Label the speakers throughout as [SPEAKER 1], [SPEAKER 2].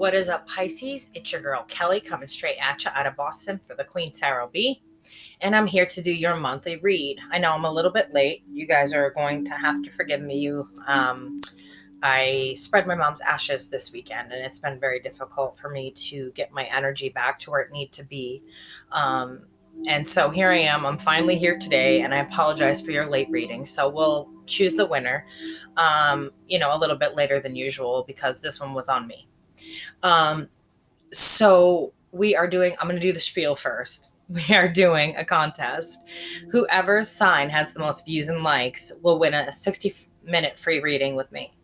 [SPEAKER 1] What is up, Pisces? It's your girl, Keli, coming straight at you out of Boston for the Queen Tarot B. And I'm here to do your monthly read. I know I'm a little bit late. You guys are going to have to forgive me. I spread my mom's ashes this weekend, and it's been very difficult for me to get my energy back to where it needs to be. And so here I am. I'm finally here today, and I apologize for your late reading. So we'll choose the winner, a little bit later than usual because this one was on me. So we are doing, I'm going to do the spiel first. We are doing a contest. Whoever's sign has the most views and likes will win a 60-minute free reading with me.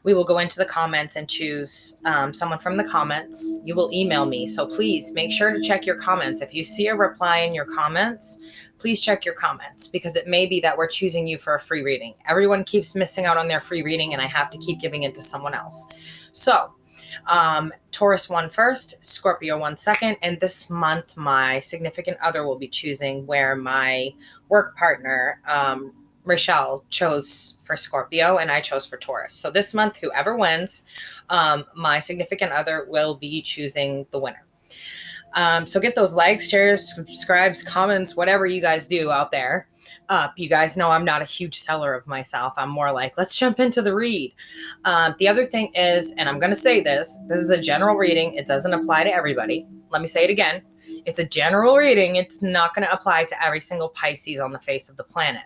[SPEAKER 1] We will go into the comments and choose someone from the comments. You will email me. So please make sure to check your comments. If you see a reply in your comments, please check your comments because it may be that we're choosing you for a free reading. Everyone keeps missing out on their free reading and I have to keep giving it to someone else. So Taurus won first, Scorpio won second, and this month my significant other will be choosing where my work partner, Rochelle, chose for Scorpio and I chose for Taurus. So this month, whoever wins, my significant other will be choosing the winner. So get those likes, shares, subscribes, comments, whatever you guys do out there. You guys know I'm not a huge seller of myself. I'm more like, let's jump into the read. The other thing is, and I'm going to say this is a general reading. It doesn't apply to everybody. Let me say it again. It's a general reading. It's not going to apply to every single Pisces on the face of the planet.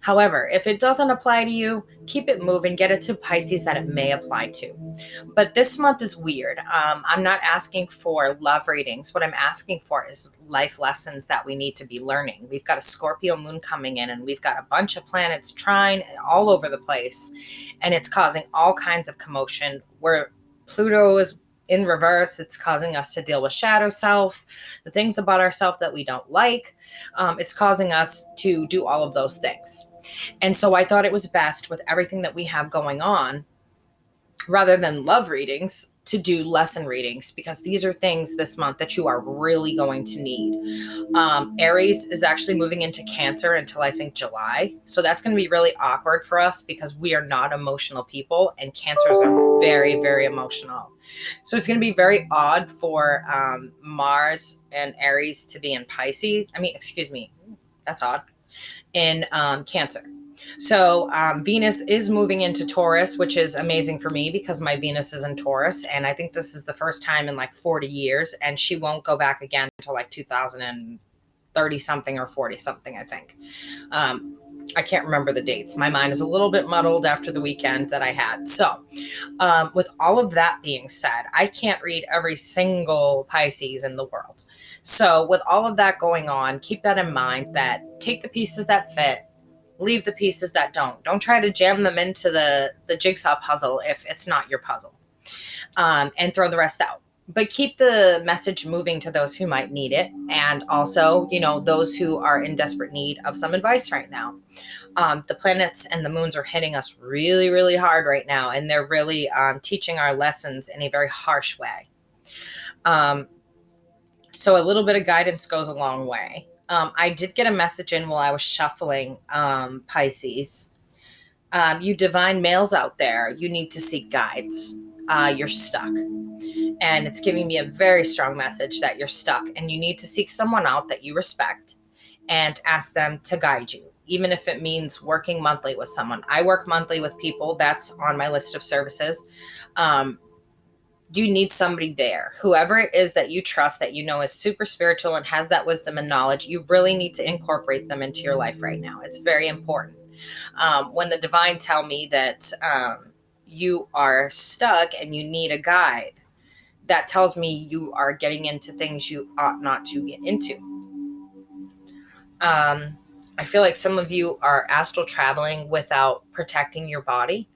[SPEAKER 1] However, if it doesn't apply to you, keep it moving, get it to Pisces that it may apply to. But this month is weird. I'm not asking for love readings. What I'm asking for is life lessons that we need to be learning. We've got a Scorpio moon coming in and we've got a bunch of planets trine all over the place. And it's causing all kinds of commotion where Pluto is in reverse. It's causing us to deal with shadow self, the things about ourselves that we don't like. It's causing us to do all of those things. And so I thought it was best with everything that we have going on, rather than love readings, to do lesson readings, because these are things this month that you are really going to need. Aries is actually moving into Cancer until I think July. So that's going to be really awkward for us because we are not emotional people and Cancers are very, very emotional. So it's going to be very odd for Mars and Aries to be in Pisces. That's odd. In Cancer. So Venus is moving into Taurus, which is amazing for me because my Venus is in Taurus. And I think this is the first time in like 40 years. And she won't go back again until like 2030 something or 40 something, I think. I can't remember the dates. My mind is a little bit muddled after the weekend that I had. So with all of that being said, I can't read every single Pisces in the world. So with all of that going on, keep that in mind, that take the pieces that fit, leave the pieces that don't. Don't try to jam them into the jigsaw puzzle if it's not your puzzle, and throw the rest out. But keep the message moving to those who might need it. And also, those who are in desperate need of some advice right now. The planets and the moons are hitting us really, really hard right now. And they're really teaching our lessons in a very harsh way. So a little bit of guidance goes a long way. I did get a message in while I was shuffling, Pisces. You divine males out there, you need to seek guides. You're stuck. And it's giving me a very strong message that you're stuck and you need to seek someone out that you respect and ask them to guide you, even if it means working monthly with someone. I work monthly with people. That's on my list of services. You need somebody there. Whoever it is that you trust, that is super spiritual and has that wisdom and knowledge, you really need to incorporate them into your life right now. It's very important. When the divine tell me that you are stuck and you need a guide, that tells me you are getting into things you ought not to get into. I feel like some of you are astral traveling without protecting your body.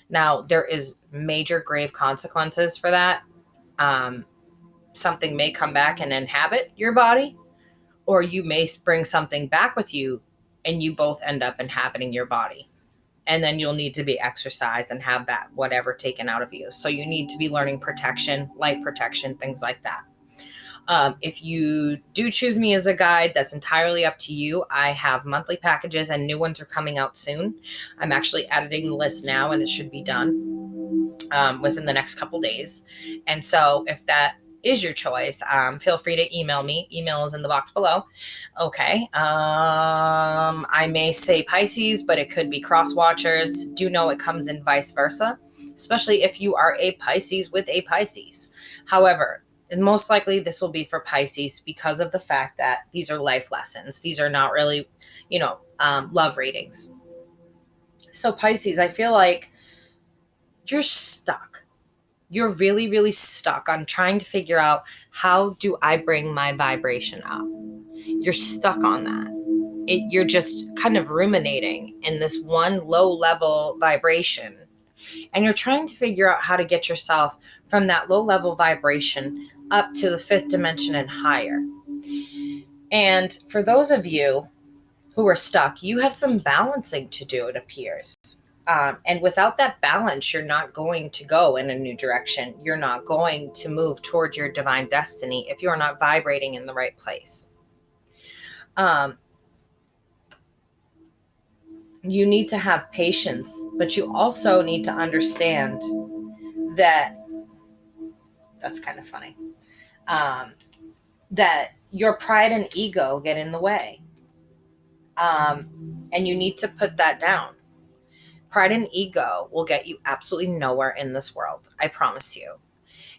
[SPEAKER 1] Now, there is major grave consequences for that. Something may come back and inhabit your body, or you may bring something back with you and you both end up inhabiting your body. And then you'll need to be exercised and have that whatever taken out of you. So you need to be learning protection, light protection, things like that. If you do choose me as a guide, that's entirely up to you. I have monthly packages and new ones are coming out soon. I'm actually editing the list now and it should be done. within the next couple days. And so if that is your choice, feel free to email me. Email is in the box below. Okay. I may say Pisces, but it could be cross watchers. Do know it comes in vice versa, especially if you are a Pisces with a Pisces. However, most likely this will be for Pisces because of the fact that these are life lessons. These are not really, love readings. So Pisces, I feel like you're stuck. You're really, really stuck on trying to figure out, how do I bring my vibration up? You're stuck on that. You're just kind of ruminating in this one low level vibration. And you're trying to figure out how to get yourself from that low level vibration up to the 5th dimension and higher. And for those of you who are stuck, you have some balancing to do, it appears. And without that balance, you're not going to go in a new direction. You're not going to move towards your divine destiny if you're not vibrating in the right place. You need to have patience, but you also need to understand that, that's kind of funny, that your pride and ego get in the way. And you need to put that down. Pride and ego will get you absolutely nowhere in this world. I promise you.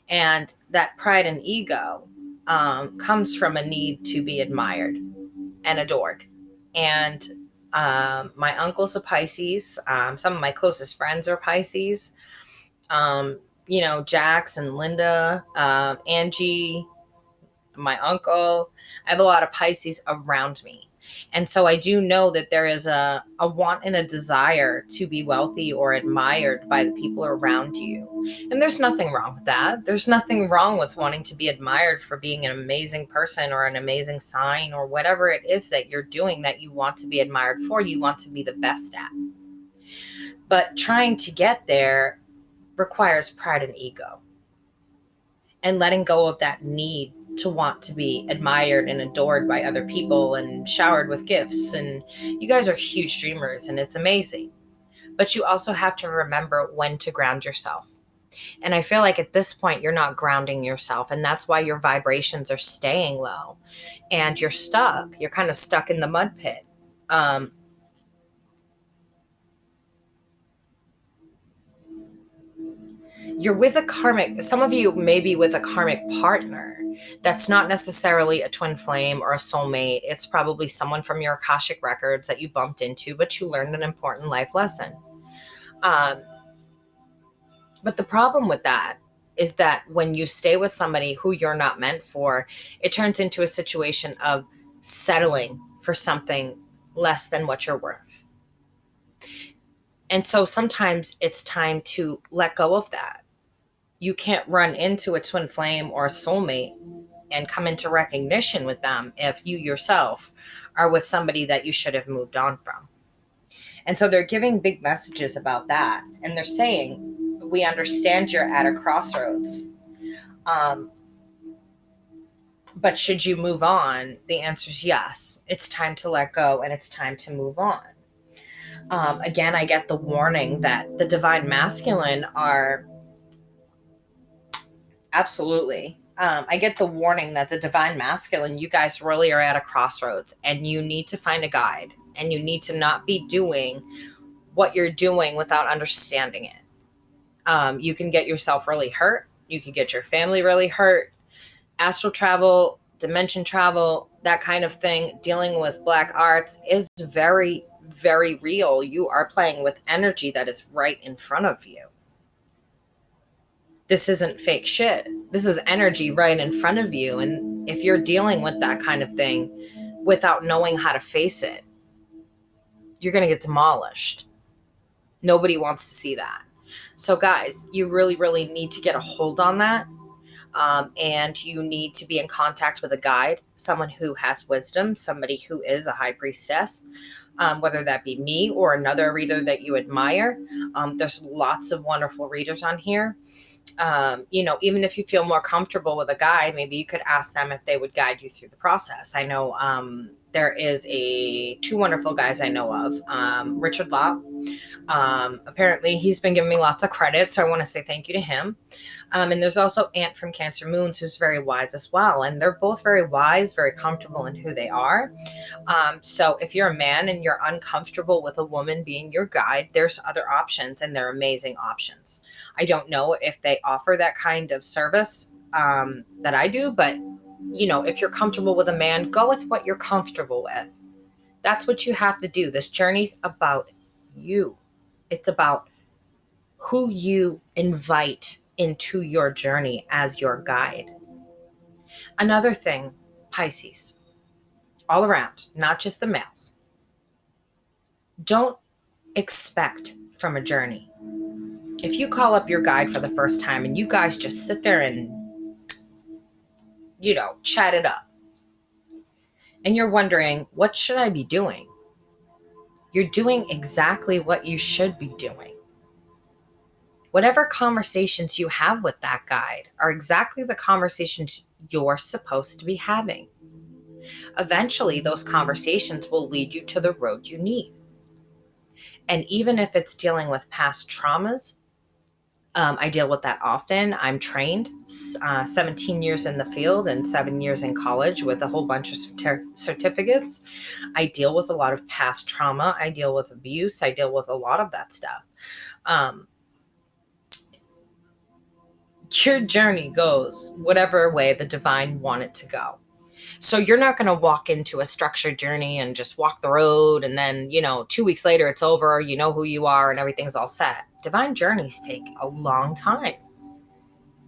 [SPEAKER 1] And that pride and ego comes from a need to be admired and adored. And my uncle's a Pisces. Some of my closest friends are Pisces. Jax and Linda, Angie, my uncle. I have a lot of Pisces around me. And so I do know that there is a want and a desire to be wealthy or admired by the people around you. And there's nothing wrong with that. There's nothing wrong with wanting to be admired for being an amazing person or an amazing sign or whatever it is that you're doing that you want to be admired for, you want to be the best at. But trying to get there requires pride and ego. And letting go of that need to want to be admired and adored by other people and showered with gifts. And you guys are huge dreamers and it's amazing. But you also have to remember when to ground yourself. And I feel like at this point, you're not grounding yourself. And that's why your vibrations are staying low and you're stuck. You're kind of stuck in the mud pit. You're with a karmic, some of you may be with a karmic partner that's not necessarily a twin flame or a soulmate. It's probably someone from your Akashic records that you bumped into, but you learned an important life lesson. But the problem with that is that when you stay with somebody who you're not meant for, it turns into a situation of settling for something less than what you're worth. And so sometimes it's time to let go of that. You can't run into a twin flame or a soulmate and come into recognition with them if you yourself are with somebody that you should have moved on from. And so they're giving big messages about that. And they're saying, we understand you're at a crossroads. But should you move on? The answer is yes. It's time to let go and it's time to move on. Again, I get the warning that the divine masculine are absolutely. I get the warning that the divine masculine, you guys really are at a crossroads and you need to find a guide and you need to not be doing what you're doing without understanding it. You can get yourself really hurt. You can get your family really hurt. Astral travel, dimension travel, that kind of thing, dealing with black arts is very, very real. You are playing with energy that is right in front of you. This isn't fake shit. This is energy right in front of you. And if you're dealing with that kind of thing without knowing how to face it, you're going to get demolished. Nobody wants to see that. So guys, you really, really need to get a hold on that. And you need to be in contact with a guide, someone who has wisdom, somebody who is a high priestess, whether that be me or another reader that you admire. There's lots of wonderful readers on here. Even if you feel more comfortable with a guide, maybe you could ask them if they would guide you through the process. I know there is two wonderful guys I know of. Richard Lott. Apparently he's been giving me lots of credit, so I want to say thank you to him. And there's also Ant from Cancer Moons, who's very wise as well. And they're both very wise, very comfortable in who they are. So if you're a man and you're uncomfortable with a woman being your guide, there's other options, and they're amazing options. I don't know if they offer that kind of service that I do, but if you're comfortable with a man, go with what you're comfortable with. That's what you have to do. This journey's about you. It's about who you invite into your journey as your guide. Another thing, Pisces, all around, not just the males. Don't expect from a journey. If you call up your guide for the first time and you guys just sit there and, chat it up, and you're wondering, what should I be doing? You're doing exactly what you should be doing. Whatever conversations you have with that guide are exactly the conversations you're supposed to be having. Eventually, those conversations will lead you to the road you need. And even if it's dealing with past traumas, I deal with that often. I'm trained 17 years in the field and 7 years in college with a whole bunch of certificates. I deal with a lot of past trauma. I deal with abuse. I deal with a lot of that stuff. Your journey goes whatever way the divine want it to go. So you're not going to walk into a structured journey and just walk the road and then, 2 weeks later it's over, you know who you are and everything's all set. Divine journeys take a long time.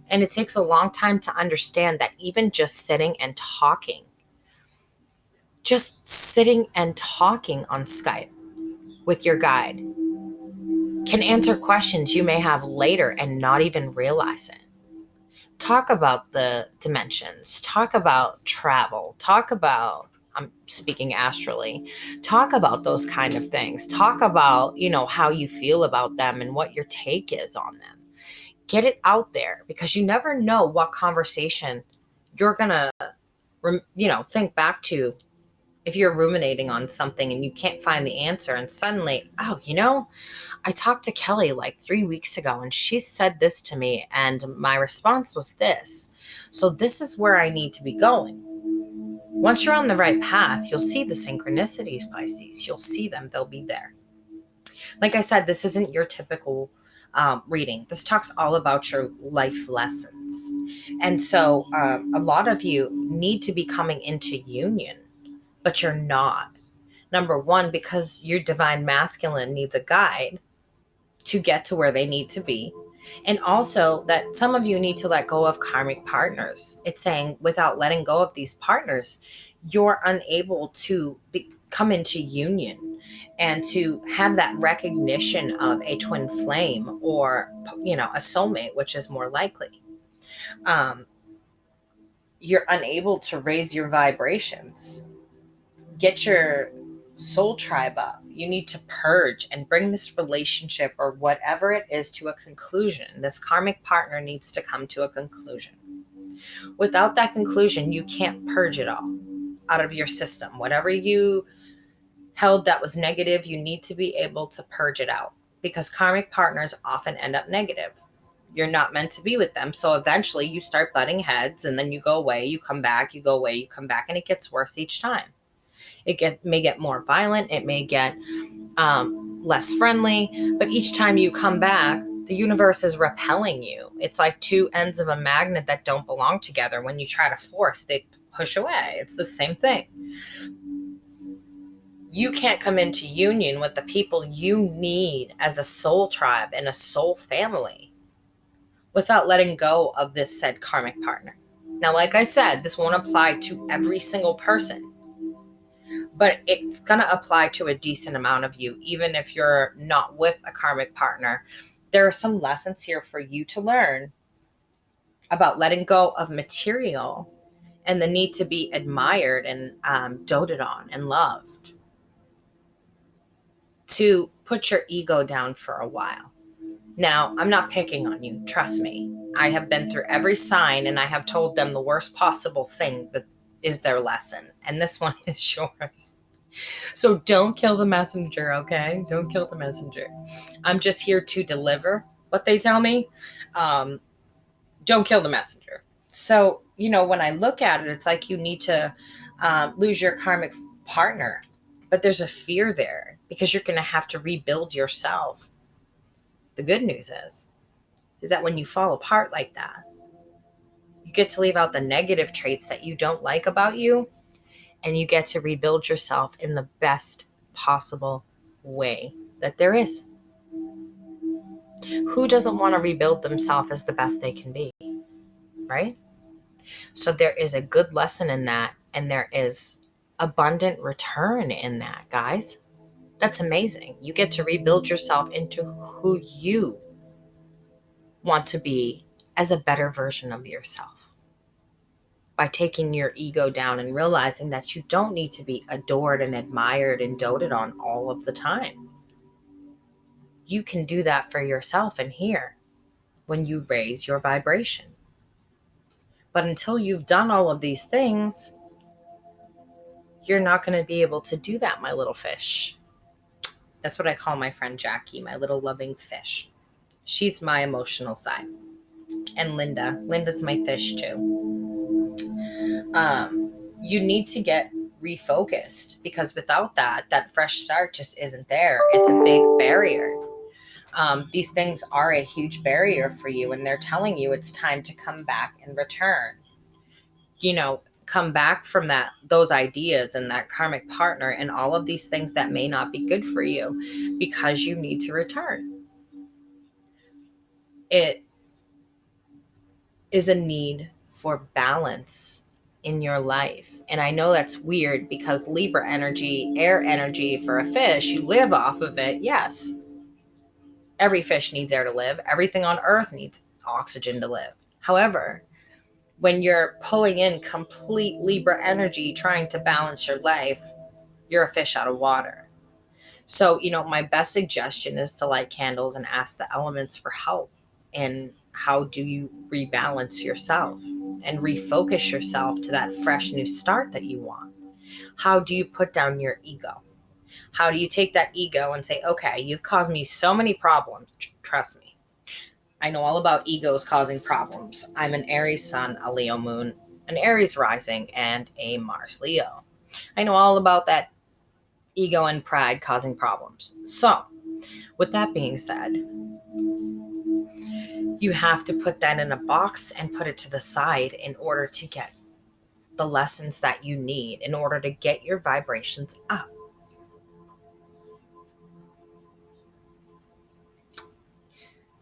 [SPEAKER 1] And it takes a long time to understand that even just sitting and talking on Skype with your guide can answer questions you may have later and not even realize it. Talk about the dimensions, talk about travel, talk about, I'm speaking astrally, talk about those kind of things, talk about, how you feel about them and what your take is on them. Get it out there, because you never know what conversation you're going to, think back to if you're ruminating on something and you can't find the answer, and suddenly, I talked to Keli like 3 weeks ago and she said this to me and my response was this. So this is where I need to be going. Once you're on the right path, you'll see the synchronicities, Pisces. You'll see them. They'll be there. Like I said, this isn't your typical reading. This talks all about your life lessons. And so a lot of you need to be coming into union, but you're not. Number one, because your divine masculine needs a guide to get to where they need to be. And also that some of you need to let go of karmic partners. It's saying without letting go of these partners, you're unable to come into union and to have that recognition of a twin flame or, a soulmate, which is more likely. You're unable to raise your vibrations. Get your soul tribe up. You need to purge and bring this relationship or whatever it is to a conclusion. This karmic partner needs to come to a conclusion. Without that conclusion, you can't purge it all out of your system. Whatever you held that was negative, you need to be able to purge it out, because karmic partners often end up negative. You're not meant to be with them. So eventually you start butting heads, and then you go away, you come back, you go away, you come back, and it gets worse each time. It may get more violent. It may get less friendly. But each time you come back, the universe is repelling you. It's like two ends of a magnet that don't belong together. When you try to force, they push away. It's the same thing. You can't come into union with the people you need as a soul tribe and a soul family without letting go of this said karmic partner. Now, like I said, this won't apply to every single person, but it's going to apply to a decent amount of you, even if you're not with a karmic partner. There are some lessons here for you to learn about letting go of material and the need to be admired and doted on and loved. To put your ego down for a while. Now, I'm not picking on you. Trust me. I have been through every sign, and I have told them the worst possible thing is their lesson. And this one is yours. So don't kill the messenger, okay? Don't kill the messenger. I'm just here to deliver what they tell me. Don't kill the messenger. So, when I look at it, it's like you need to lose your karmic partner. But there's a fear there because you're going to have to rebuild yourself. The good news is that when you fall apart like that, you get to leave out the negative traits that you don't like about you, and you get to rebuild yourself in the best possible way that there is. Who doesn't want to rebuild themselves as the best they can be, right? So there is a good lesson in that, and there is abundant return in that, guys. That's amazing. You get to rebuild yourself into who you want to be as a better version of yourself by taking your ego down and realizing that you don't need to be adored and admired and doted on all of the time. You can do that for yourself in here when you raise your vibration. But until you've done all of these things, you're not going to be able to do that, my little fish. That's what I call my friend Jackie, my little loving fish. She's my emotional side. And Linda's my fish too. You need to get refocused, because without that fresh start just isn't there. It's a big barrier. These things are a huge barrier for you, and they're telling you it's time to come back and return. Come back from those ideas and that karmic partner and all of these things that may not be good for you, because you need to return. It is a need for balance in your life. And I know that's weird because Libra energy, air energy for a fish, you live off of it. Yes. Every fish needs air to live. Everything on earth needs oxygen to live. However, when you're pulling in complete Libra energy, trying to balance your life, you're a fish out of water. So, my best suggestion is to light candles and ask the elements for help. And how do you rebalance yourself and refocus yourself to that fresh new start that you want? How do you put down your ego? How do you take that ego and say, okay, you've caused me so many problems. Trust me. I know all about egos causing problems. I'm an Aries sun, a Leo moon, an Aries rising, and a Mars Leo. I know all about that ego and pride causing problems. So, with that being said, you have to put that in a box and put it to the side in order to get the lessons that you need, in order to get your vibrations up.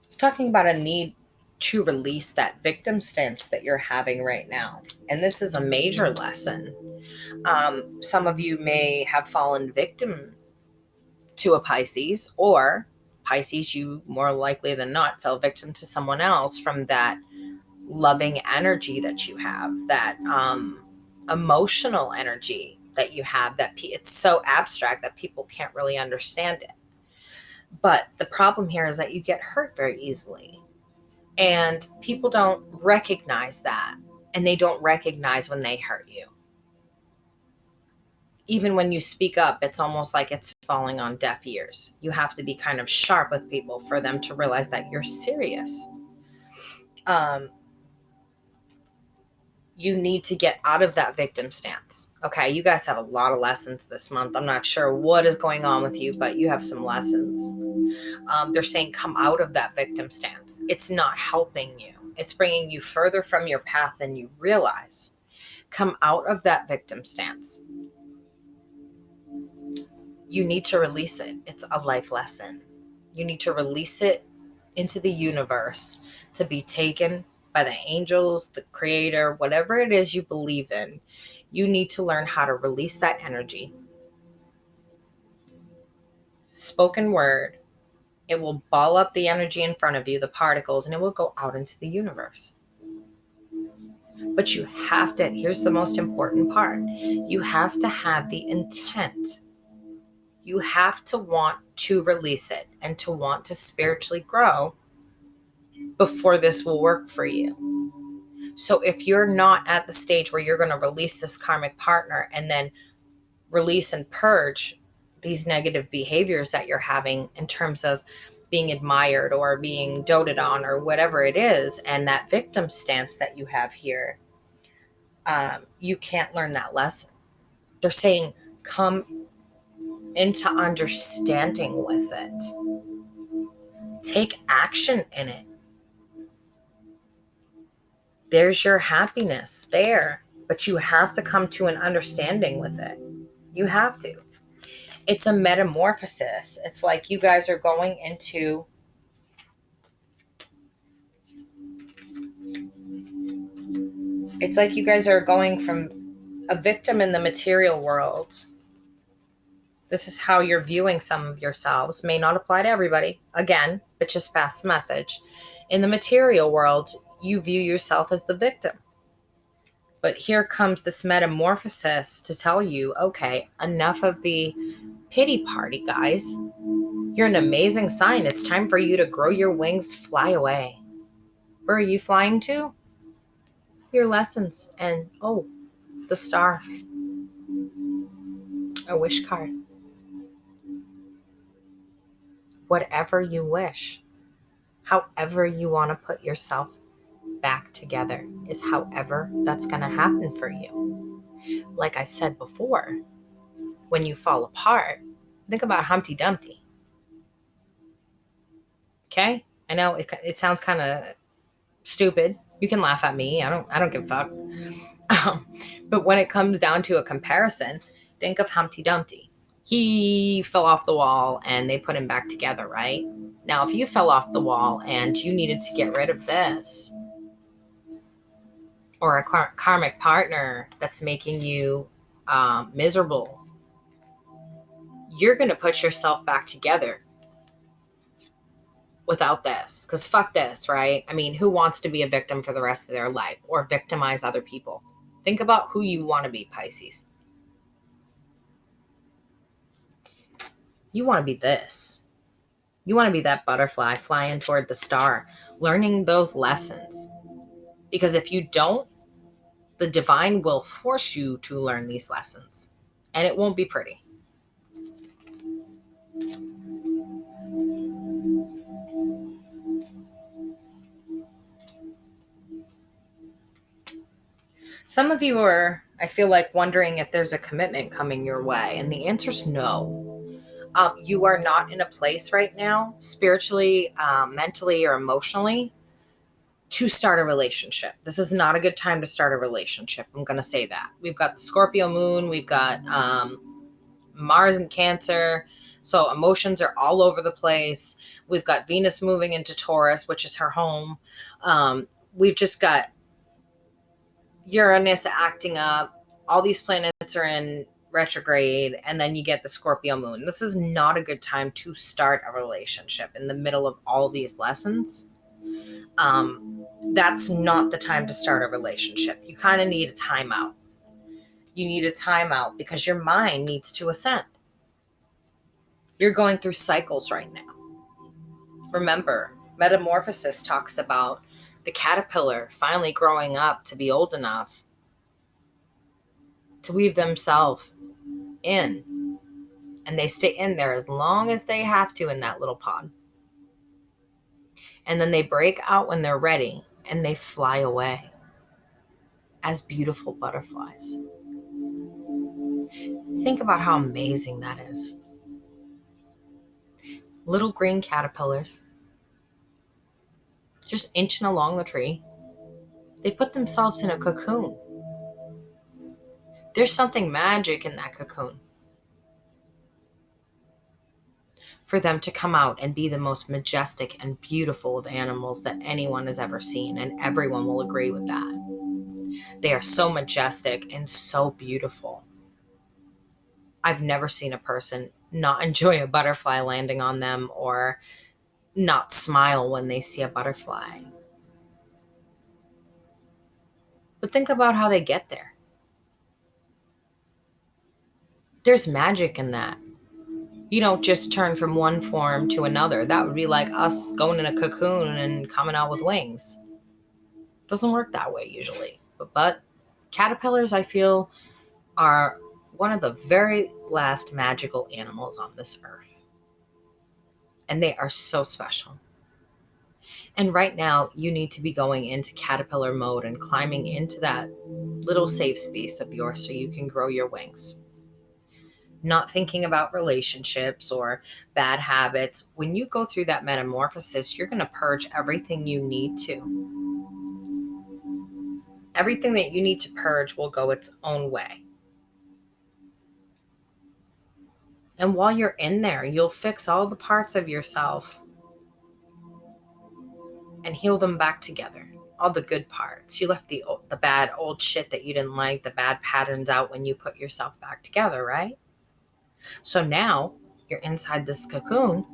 [SPEAKER 1] It's talking about a need to release that victim stance that you're having right now. And this is a major lesson. Some of you may have fallen victim to a Pisces, or Pisces, you more likely than not fell victim to someone else from that loving energy that you have, that emotional energy that you have, that it's so abstract that people can't really understand it. But the problem here is that you get hurt very easily. And people don't recognize that. And they don't recognize when they hurt you. Even when you speak up, it's almost like it's falling on deaf ears. You have to be kind of sharp with people for them to realize that you're serious. You need to get out of that victim stance. Okay, you guys have a lot of lessons this month. I'm not sure what is going on with you, but you have some lessons. They're saying come out of that victim stance. It's not helping you. It's bringing you further from your path than you realize. Come out of that victim stance. You need to release it. It's a life lesson. You need to release it into the universe to be taken by the angels, the creator, whatever it is you believe in. You need to learn how to release that energy. Spoken word. It will ball up the energy in front of you, the particles, and it will go out into the universe. But you have to, here's the most important part. You have to have the intent. You have to want to release it and to want to spiritually grow before this will work for you. So if you're not at the stage where you're going to release this karmic partner and then release and purge these negative behaviors that you're having in terms of being admired or being doted on or whatever it is, and that victim stance that you have here, you can't learn that lesson. They're saying, come into understanding with it. Take action in it. There's your happiness there, but you have to come to an understanding with it. You have to. It's a metamorphosis. It's like you guys are going into it's like you guys are going from a victim in the material world. This is how you're viewing some of yourselves. May not apply to everybody, again, but just pass the message. In the material world, you view yourself as the victim. But here comes this metamorphosis to tell you, okay, enough of the pity party, guys. You're an amazing sign. It's time for you to grow your wings, fly away. Where are you flying to? Your lessons. And, oh, the star. A wish card. Whatever you wish. However you want to put yourself back together is however that's going to happen for you. Like I said before, when you fall apart, think about Humpty Dumpty. Okay? I know it sounds kind of stupid. You can laugh at me. I don't give a fuck. But when it comes down to a comparison, think of Humpty Dumpty. He fell off the wall and they put him back together, right? Now, if you fell off the wall and you needed to get rid of this, or a karmic partner that's making you miserable, you're going to put yourself back together without this. Because fuck this, right? I mean, who wants to be a victim for the rest of their life or victimize other people? Think about who you want to be, Pisces. You want to be this. You want to be that butterfly flying toward the star, learning those lessons. Because if you don't, the divine will force you to learn these lessons. And it won't be pretty. Some of you are, I feel like, wondering if there's a commitment coming your way. And the answer is no. You are not in a place right now, spiritually, mentally, or emotionally, to start a relationship. This is not a good time to start a relationship. I'm going to say that. We've got the Scorpio moon. We've got Mars in Cancer. So emotions are all over the place. We've got Venus moving into Taurus, which is her home. We've just got Uranus acting up. All these planets are in retrograde, and then you get the Scorpio moon. This is not a good time to start a relationship in the middle of all these lessons. That's not the time to start a relationship. You kind of need a timeout. You need a timeout because your mind needs to ascend. You're going through cycles right now. Remember, Metamorphosis talks about the caterpillar finally growing up to be old enough to weave themselves in. And they stay in there as long as they have to in that little pod. And then they break out when they're ready and they fly away as beautiful butterflies. Think about how amazing that is. Little green caterpillars just inching along the tree. They put themselves in a cocoon. There's something magic in that cocoon. For them to come out and be the most majestic and beautiful of animals that anyone has ever seen, and everyone will agree with that. They are so majestic and so beautiful. I've never seen a person not enjoy a butterfly landing on them or not smile when they see a butterfly. But think about how they get there. There's magic in that. You don't just turn from one form to another. That would be like us going in a cocoon and coming out with wings. Doesn't work that way usually. But caterpillars, I feel, are one of the very last magical animals on this earth. And they are so special. And right now, you need to be going into caterpillar mode and climbing into that little safe space of yours so you can grow your wings. Not thinking about relationships or bad habits. When you go through that metamorphosis, you're going to purge everything you need to. Everything that you need to purge will go its own way. And while you're in there, you'll fix all the parts of yourself and heal them back together. All the good parts. You left the bad old shit that you didn't like, the bad patterns out when you put yourself back together, right? So now you're inside this cocoon,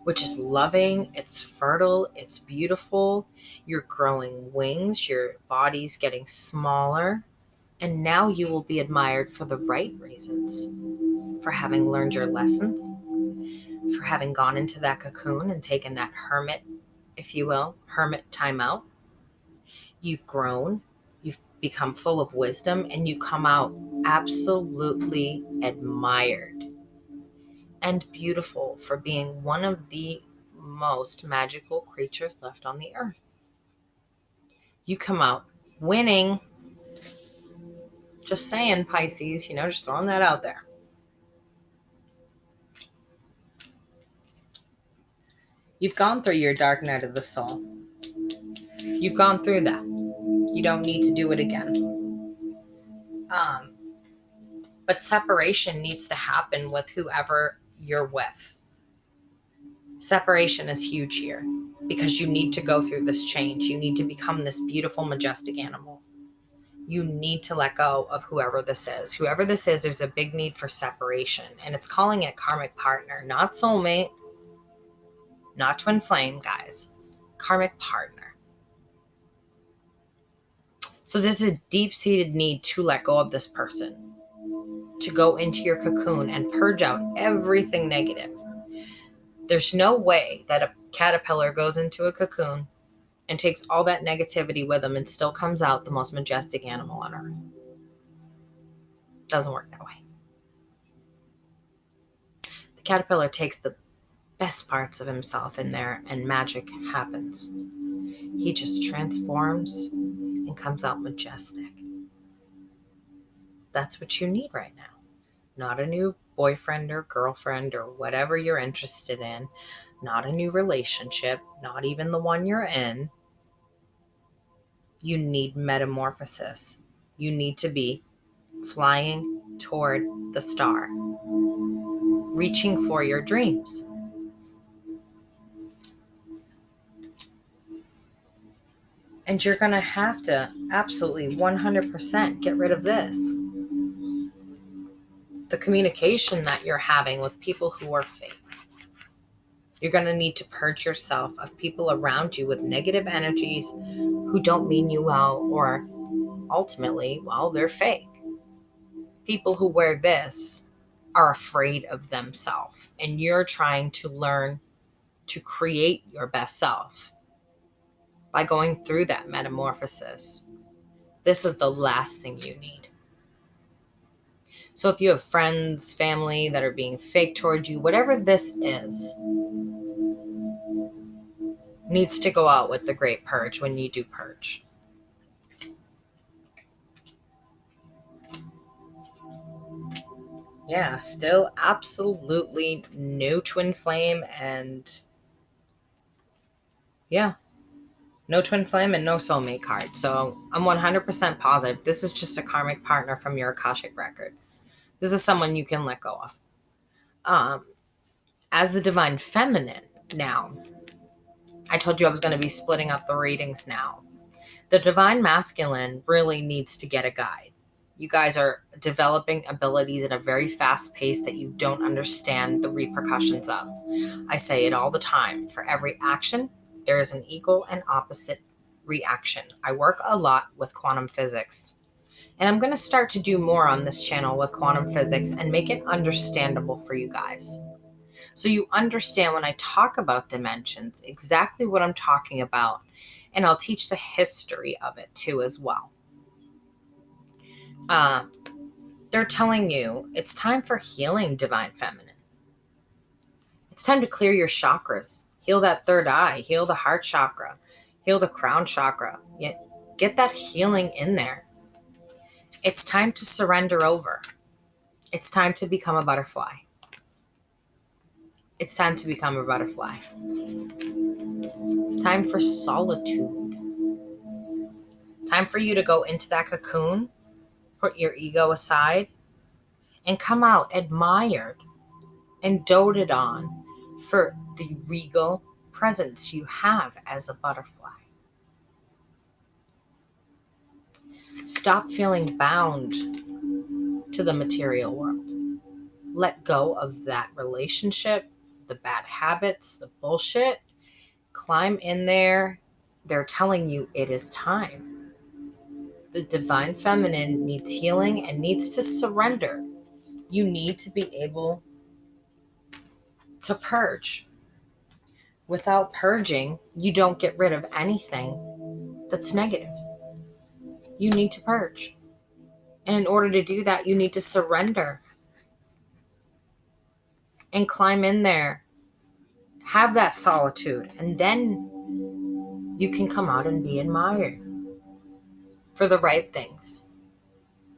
[SPEAKER 1] which is loving, it's fertile, it's beautiful. You're growing wings, your body's getting smaller, and now you will be admired for the right reasons. For having learned your lessons, for having gone into that cocoon and taken that hermit, if you will, hermit time out. You've grown, you've become full of wisdom, and you come out absolutely admired and beautiful for being one of the most magical creatures left on the earth. You come out winning. Just saying, Pisces, just throwing that out there. You've gone through your dark night of the soul. You've gone through that. You don't need to do it again. But separation needs to happen with whoever you're with. Separation is huge here because you need to go through this change. You need to become this beautiful, majestic animal. You need to let go of whoever this is. Whoever this is, there's a big need for separation. And it's calling it karmic partner, not soulmate, not twin flame, guys. Karmic partner. So there's a deep-seated need to let go of this person, to go into your cocoon and purge out everything negative. There's no way that a caterpillar goes into a cocoon and takes all that negativity with them and still comes out the most majestic animal on earth. Doesn't work that way. The caterpillar takes the best parts of himself in there and magic happens. He just transforms and comes out majestic. That's what you need right now. Not a new boyfriend or girlfriend or whatever you're interested in. Not a new relationship. Not even the one you're in. You need metamorphosis. You need to be flying toward the star, reaching for your dreams. And you're going to have to absolutely 100% get rid of this. The communication that you're having with people who are fake. You're going to need to purge yourself of people around you with negative energies who don't mean you well, or ultimately, well, they're fake. People who wear this are afraid of themselves, and you're trying to learn to create your best self by going through that metamorphosis. This is the last thing you need. So if you have friends, family that are being fake towards you, whatever this is, needs to go out with the great purge when you do purge. Yeah, still absolutely no twin flame and no twin flame and no soulmate card. So I'm 100% positive this is just a karmic partner from your Akashic record. This is someone you can let go of. As the divine feminine now, I told you I was going to be splitting up the readings now. The divine masculine really needs to get a guide. You guys are developing abilities at a very fast pace that you don't understand the repercussions of. I say it all the time. For every action, there is an equal and opposite reaction. I work a lot with quantum physics. And I'm going to start to do more on this channel with quantum physics and make it understandable for you guys. So you understand when I talk about dimensions, exactly what I'm talking about. And I'll teach the history of it too as well. They're telling you it's time for healing, Divine Feminine. It's time to clear your chakras. Heal that third eye. Heal the heart chakra. Heal the crown chakra. Get that healing in there. It's time to surrender over. It's time to become a butterfly. It's time to become a butterfly. It's time for solitude. Time for you to go into that cocoon, put your ego aside, and come out admired and doted on for the regal presence you have as a butterfly. Stop feeling bound to the material world. Let go of that relationship, the bad habits, the bullshit. Climb in there. They're telling you it is time. The Divine Feminine needs healing and needs to surrender. You need to be able to purge. Without purging, you don't get rid of anything that's negative. You need to purge. And in order to do that, you need to surrender and climb in there. Have that solitude. And then you can come out and be admired for the right things,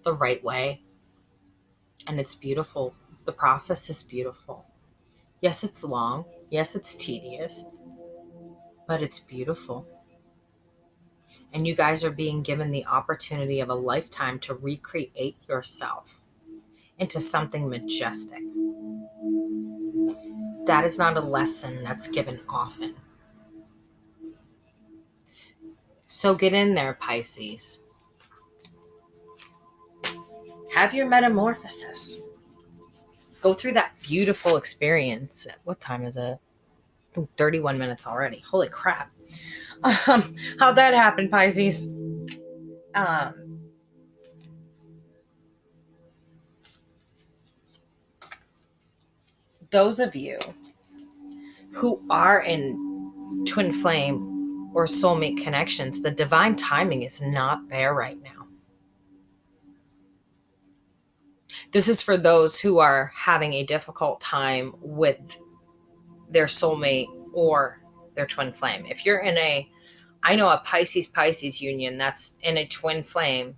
[SPEAKER 1] the right way. And it's beautiful. The process is beautiful. Yes, it's long. Yes, it's tedious. But it's beautiful. And you guys are being given the opportunity of a lifetime to recreate yourself into something majestic. That is not a lesson that's given often. So get in there, Pisces. Have your metamorphosis. Go through that beautiful experience. What time is it? 31 minutes already. Holy crap. How'd that happen, Pisces? Those of you who are in twin flame or soulmate connections, the divine timing is not there right now. This is for those who are having a difficult time with their soulmate or their twin flame. If you're in I know a Pisces union that's in a twin flame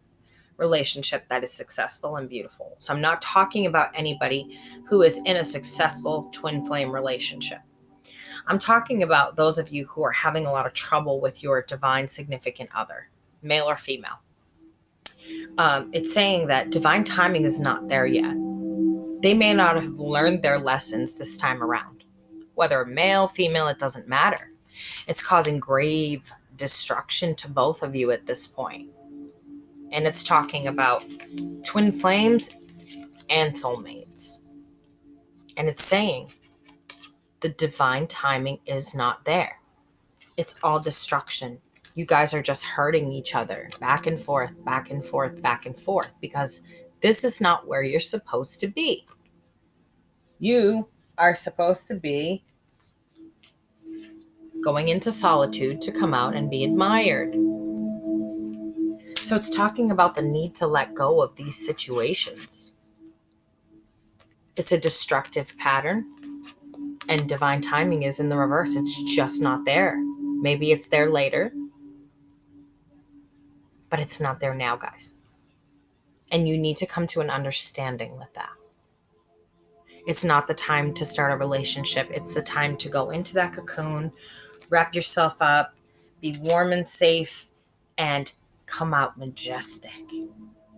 [SPEAKER 1] relationship that is successful and beautiful. So I'm not talking about anybody who is in a successful twin flame relationship. I'm talking about those of you who are having a lot of trouble with your divine significant other, male or female. It's saying that divine timing is not there yet. They may not have learned their lessons this time around. Whether male, female, it doesn't matter. It's causing grave destruction to both of you at this point. And it's talking about twin flames and soulmates. And it's saying the divine timing is not there. It's all destruction. You guys are just hurting each other back and forth, back and forth, back and forth, because this is not where you're supposed to be. You are supposed to be going into solitude to come out and be admired. So it's talking about the need to let go of these situations. It's a destructive pattern, and divine timing is in the reverse. It's just not there. Maybe it's there later, but it's not there now, guys. And you need to come to an understanding with that. It's not the time to start a relationship. It's the time to go into that cocoon, wrap yourself up, be warm and safe, and come out majestic,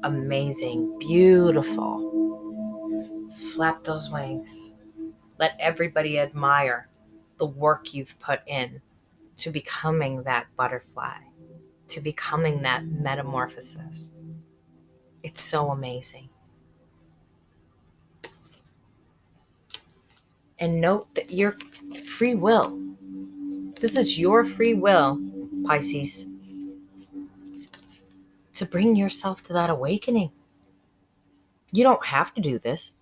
[SPEAKER 1] amazing, beautiful. Flap those wings. Let everybody admire the work you've put in to becoming that butterfly, to becoming that metamorphosis. It's so amazing. And note that your free will. This is your free will, Pisces, to bring yourself to that awakening. You don't have to do this.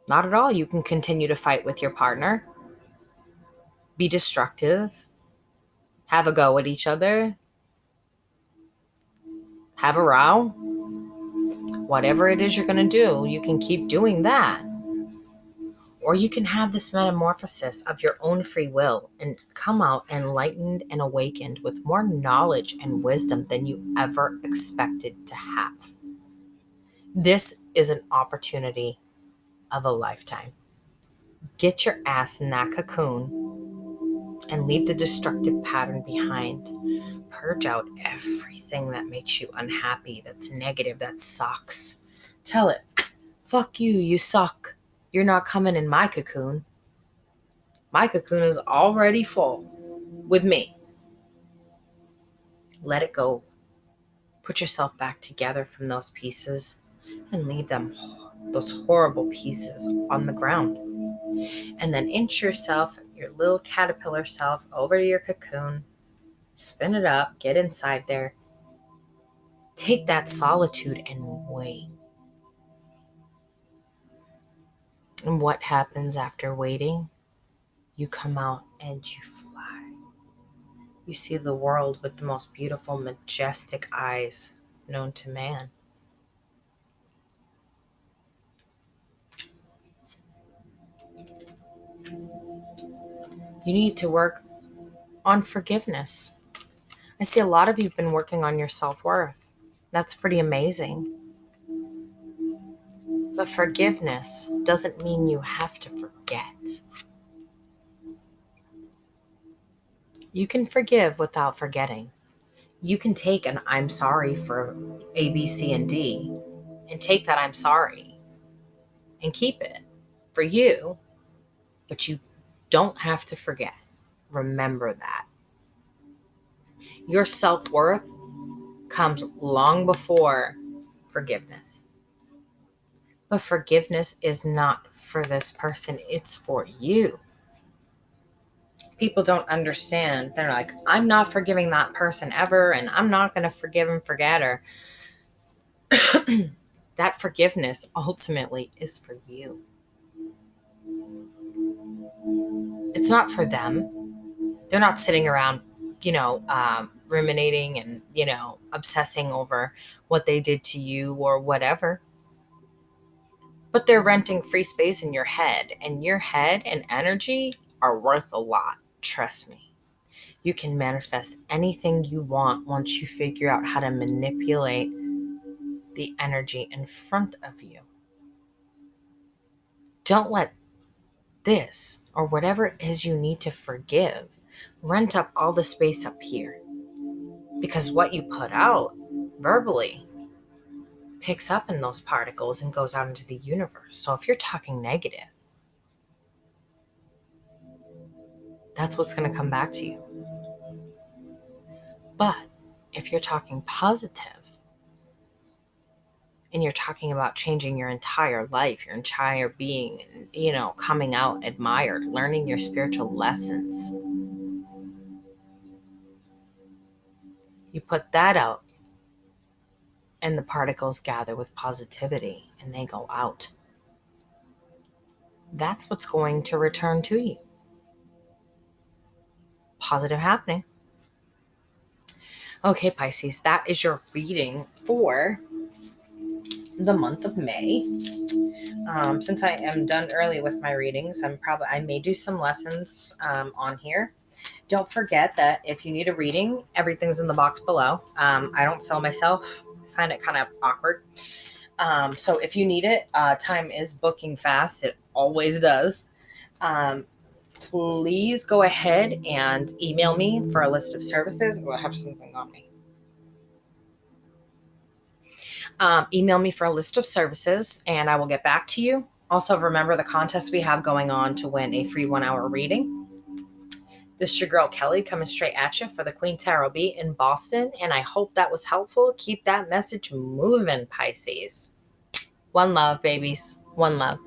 [SPEAKER 1] Not at all. You can continue to fight with your partner, be destructive, have a go at each other, have a row, whatever it is you're going to do, you can keep doing that. Or you can have this metamorphosis of your own free will and come out enlightened and awakened with more knowledge and wisdom than you ever expected to have. This is an opportunity of a lifetime. Get your ass in that cocoon and leave the destructive pattern behind. Purge out everything that makes you unhappy, that's negative, that sucks. Tell it, fuck you, you suck. You're not coming in my cocoon. My cocoon is already full with me. Let it go. Put yourself back together from those pieces and leave them, those horrible pieces, on the ground. And then inch yourself, your little caterpillar self, over to your cocoon. Spin it up, get inside there. Take that solitude and wait. And what happens after waiting? You come out and you fly. You see the world with the most beautiful, majestic eyes known to man. You need to work on forgiveness. I see a lot of you have been working on your self-worth. That's pretty amazing. But forgiveness doesn't mean you have to forget. You can forgive without forgetting. You can take an I'm sorry for A, B, C, and D and take that I'm sorry and keep it for you, but you don't have to forget. Remember that. Your self-worth comes long before forgiveness. But forgiveness is not for this person, it's for you. People don't understand. They're like, I'm not forgiving that person ever, and I'm not going to forgive and forget her. That forgiveness ultimately is for you. It's not for them. They're not sitting around, ruminating and, obsessing over what they did to you or whatever. But they're renting free space in your head, and your head and energy are worth a lot. Trust me. You can manifest anything you want once you figure out how to manipulate the energy in front of you. Don't let this or whatever it is you need to forgive rent up all the space up here. Because what you put out verbally picks up in those particles and goes out into the universe. So if you're talking negative, that's what's going to come back to you. But if you're talking positive and you're talking about changing your entire life, your entire being, coming out admired, learning your spiritual lessons, you put that out and the particles gather with positivity and they go out. That's what's going to return to you. Positive happening. Okay, Pisces, that is your reading for the month of May. Since I am done early with my readings, I may do some lessons on here. Don't forget that if you need a reading, everything's in the box below. I don't sell myself. I find it kind of awkward. So if you need it, time is booking fast. It always does. Please go ahead and email me for a list of services. Oh, I have something on me. Email me for a list of services and I will get back to you. Also, remember the contest we have going on to win a free 1-hour reading. This is your girl Keli coming straight at you for the Queen Tarot Beat in Boston. And I hope that was helpful. Keep that message moving, Pisces. One love, babies. One love.